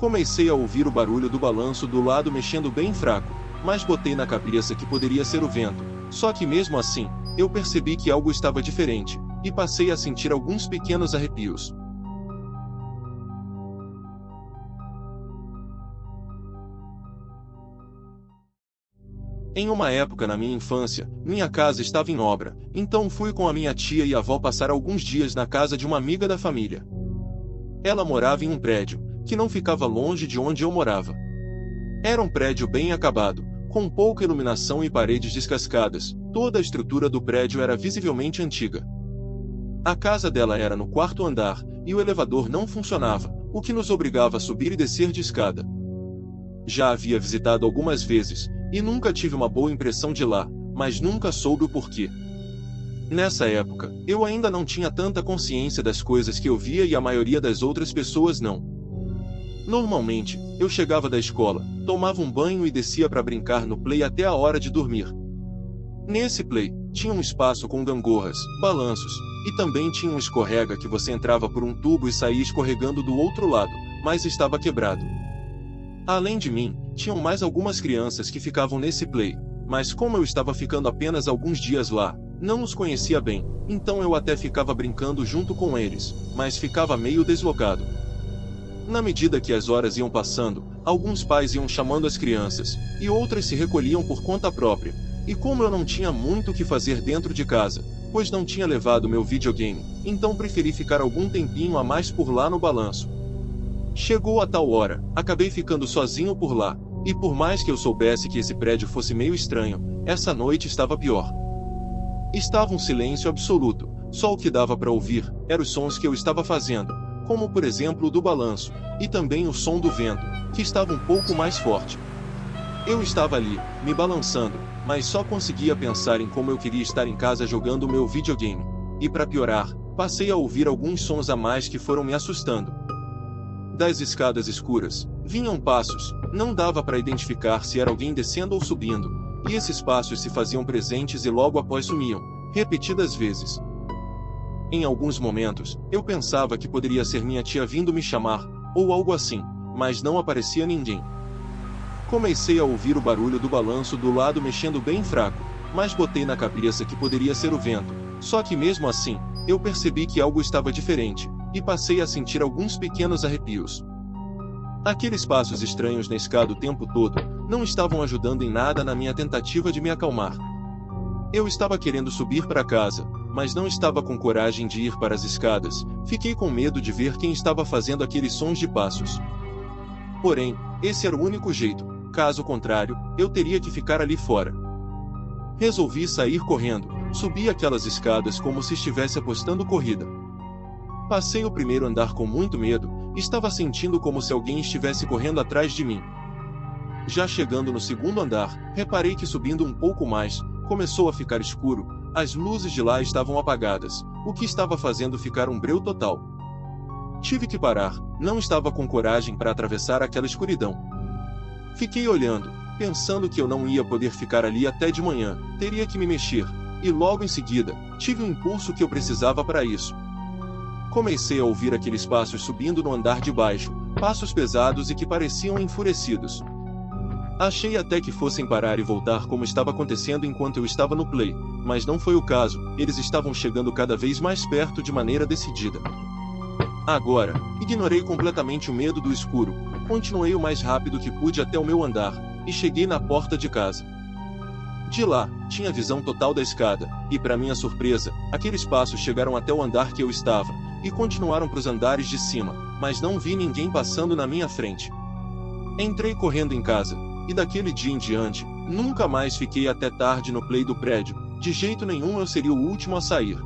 Comecei a ouvir o barulho do balanço do lado mexendo bem fraco, mas botei na cabeça que poderia ser o vento. Só que mesmo assim, eu percebi que algo estava diferente, e passei a sentir alguns pequenos arrepios. Em uma época na minha infância, minha casa estava em obra, então fui com a minha tia e avó passar alguns dias na casa de uma amiga da família. Ela morava em um prédio, que não ficava longe de onde eu morava. Era um prédio bem acabado, com pouca iluminação e paredes descascadas. Toda a estrutura do prédio era visivelmente antiga. A casa dela era no quarto andar, e o elevador não funcionava, o que nos obrigava a subir e descer de escada. Já havia visitado algumas vezes, e nunca tive uma boa impressão de lá, mas nunca soube o porquê. Nessa época, eu ainda não tinha tanta consciência das coisas que eu via e a maioria das outras pessoas não. Normalmente, eu chegava da escola, tomava um banho e descia para brincar no play até a hora de dormir. Nesse play, tinha um espaço com gangorras, balanços, e também tinha um escorrega que você entrava por um tubo e saía escorregando do outro lado, mas estava quebrado. Além de mim, tinham mais algumas crianças que ficavam nesse play, mas como eu estava ficando apenas alguns dias lá, não os conhecia bem, então eu até ficava brincando junto com eles, mas ficava meio deslocado. Na medida que as horas iam passando, alguns pais iam chamando as crianças, e outras se recolhiam por conta própria, e como eu não tinha muito o que fazer dentro de casa, pois não tinha levado meu videogame, então preferi ficar algum tempinho a mais por lá no balanço. Chegou a tal hora, acabei ficando sozinho por lá, e por mais que eu soubesse que esse prédio fosse meio estranho, essa noite estava pior. Estava um silêncio absoluto, só o que dava para ouvir eram os sons que eu estava fazendo, como por exemplo o do balanço, e também o som do vento, que estava um pouco mais forte. Eu estava ali, me balançando, mas só conseguia pensar em como eu queria estar em casa jogando o meu videogame, e para piorar, passei a ouvir alguns sons a mais que foram me assustando. Das escadas escuras, vinham passos, não dava para identificar se era alguém descendo ou subindo, e esses passos se faziam presentes e logo após sumiam, repetidas vezes. Em alguns momentos, eu pensava que poderia ser minha tia vindo me chamar, ou algo assim, mas não aparecia ninguém. Comecei a ouvir o barulho do balanço do lado mexendo bem fraco, mas botei na cabeça que poderia ser o vento, só que mesmo assim, eu percebi que algo estava diferente, e passei a sentir alguns pequenos arrepios. Aqueles passos estranhos na escada o tempo todo, não estavam ajudando em nada na minha tentativa de me acalmar. Eu estava querendo subir para casa, mas não estava com coragem de ir para as escadas, fiquei com medo de ver quem estava fazendo aqueles sons de passos. Porém, esse era o único jeito, caso contrário, eu teria que ficar ali fora. Resolvi sair correndo, subi aquelas escadas como se estivesse apostando corrida. Passei o primeiro andar com muito medo, estava sentindo como se alguém estivesse correndo atrás de mim. Já chegando no segundo andar, reparei que subindo um pouco mais, começou a ficar escuro, as luzes de lá estavam apagadas, o que estava fazendo ficar um breu total. Tive que parar, não estava com coragem para atravessar aquela escuridão. Fiquei olhando, pensando que eu não ia poder ficar ali até de manhã, teria que me mexer, e logo em seguida, tive o impulso que eu precisava para isso. Comecei a ouvir aqueles passos subindo no andar de baixo, passos pesados e que pareciam enfurecidos. Achei até que fossem parar e voltar como estava acontecendo enquanto eu estava no play, mas não foi o caso, eles estavam chegando cada vez mais perto de maneira decidida. Agora, ignorei completamente o medo do escuro, continuei o mais rápido que pude até o meu andar, e cheguei na porta de casa. De lá, tinha visão total da escada, e para minha surpresa, aqueles passos chegaram até o andar que eu estava, e continuaram para os andares de cima, mas não vi ninguém passando na minha frente. Entrei correndo em casa, e daquele dia em diante, nunca mais fiquei até tarde no play do prédio, de jeito nenhum eu seria o último a sair.